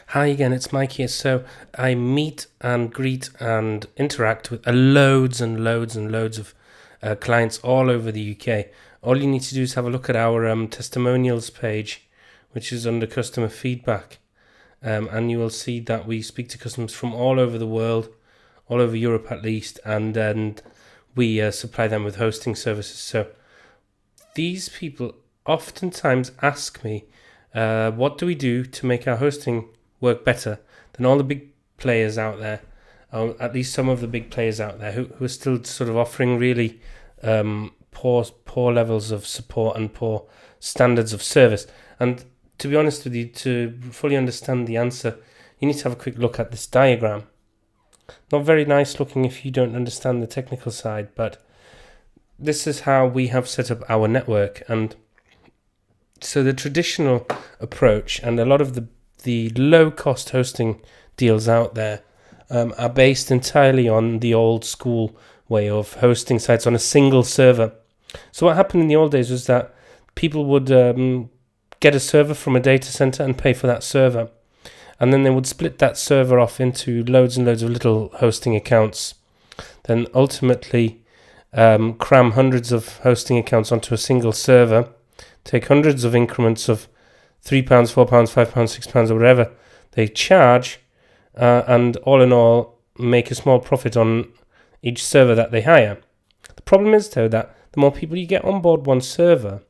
Hi again, it's Mike here. So I meet and greet and interact with loads and loads and loads of clients all over the UK. All you need to do is have a look at our testimonials page, which is under customer feedback. And you will see that we speak to customers from all over the world, all over Europe at least, and then we supply them with hosting services. So these people oftentimes ask me, what do we do to make our hosting work better than all the big players out there, or at least some of the big players out there who are still sort of offering really poor levels of support and poor standards of service. And to be honest with you, to fully understand the answer, you need to have a quick look at this diagram. Not very nice looking if you don't understand the technical side, but this is how we have set up our network. And so the traditional approach and a lot of the low-cost hosting deals out there are based entirely on the old school way of hosting sites on a single server. So what happened in the old days was that people would get a server from a data center and pay for that server. And then they would split that server off into loads and loads of little hosting accounts. Then ultimately cram hundreds of hosting accounts onto a single server, take hundreds of increments of £3, £4, £5, £6, or whatever they charge, and all in all make a small profit on each server that they hire. The problem is, though, that the more people you get on board one server,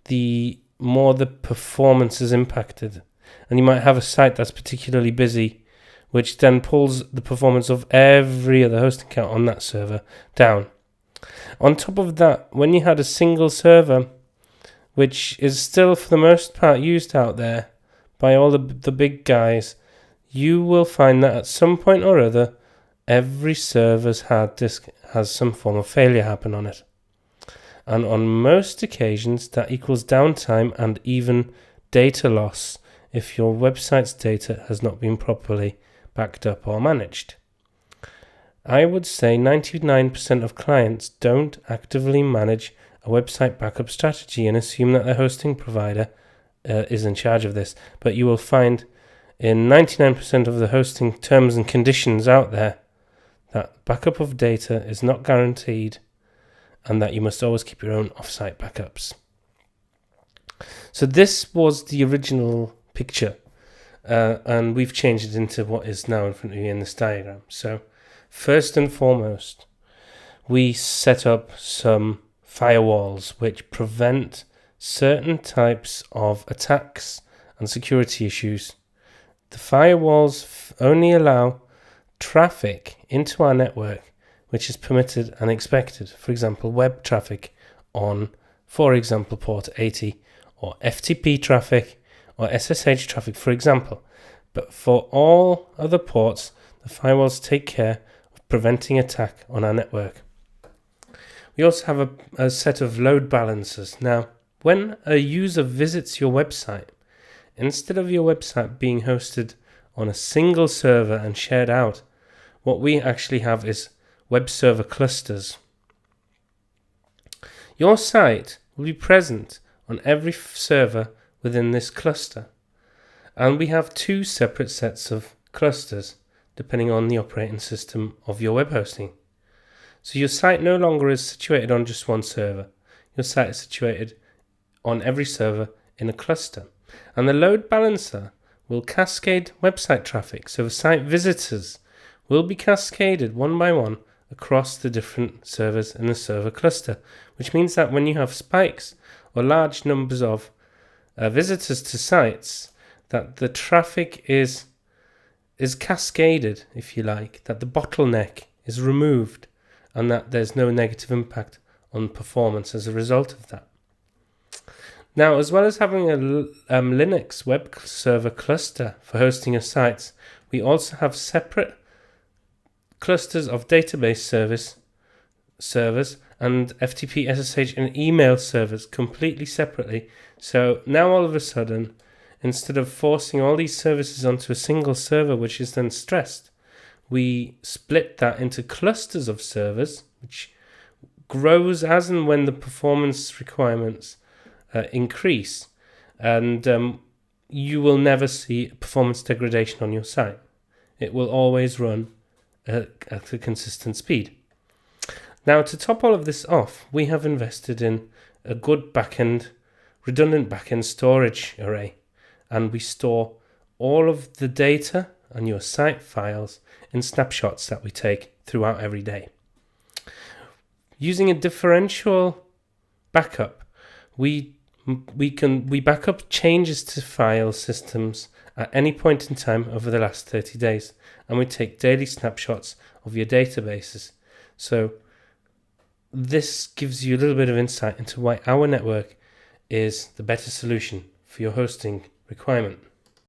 the more the performance is impacted. And you might have a site that's particularly busy, which then pulls the performance of every other hosting account on that server down. On top of that, when you had a single server, which is still for the most part used out there by all the big guys, you will find that at some point or other, every server's hard disk has some form of failure happen on it. And on most occasions, that equals downtime and even data loss if your website's data has not been properly backed up or managed. I would say 99% of clients don't actively manage a website backup strategy and assume that their hosting provider is in charge of this. But you will find in 99% of the hosting terms and conditions out there that backup of data is not guaranteed and that you must always keep your own offsite backups. So this was the original picture, and we've changed it into what is now in front of you in this diagram. So first and foremost, we set up some firewalls which prevent certain types of attacks and security issues. The firewalls only allow traffic into our network which is permitted and expected. For example, web traffic on, for example, port 80, or FTP traffic or SSH traffic, for example. But for all other ports, the firewalls take care of preventing attack on our network. We also have a set of load balancers. Now, when a user visits your website, instead of your website being hosted on a single server and shared out, what we actually have is web server clusters. Your site will be present on every server within this cluster. And we have two separate sets of clusters depending on the operating system of your web hosting. So your site no longer is situated on just one server. Your site is situated on every server in a cluster. And the load balancer will cascade website traffic. So the site visitors will be cascaded one by one across the different servers in the server cluster, which means that when you have spikes or large numbers of visitors to sites, that the traffic is cascaded, if you like, that the bottleneck is removed and that there's no negative impact on performance as a result of that. Now, as well as having a Linux web server cluster for hosting your sites, we also have separate clusters of database servers and FTP, SSH, and email servers completely separately. So now all of a sudden, instead of forcing all these services onto a single server, which is then stressed, we split that into clusters of servers, which grows as and when the performance requirements increase. And you will never see performance degradation on your site. It will always run at a consistent speed. Now, to top all of this off, we have invested in a good redundant backend storage array, and we store all of the data and your site files in snapshots that we take throughout every day. Using a differential backup, we back up changes to file systems at any point in time over the last 30 days, and we take daily snapshots of your databases. So this gives you a little bit of insight into why our network is the better solution for your hosting requirement.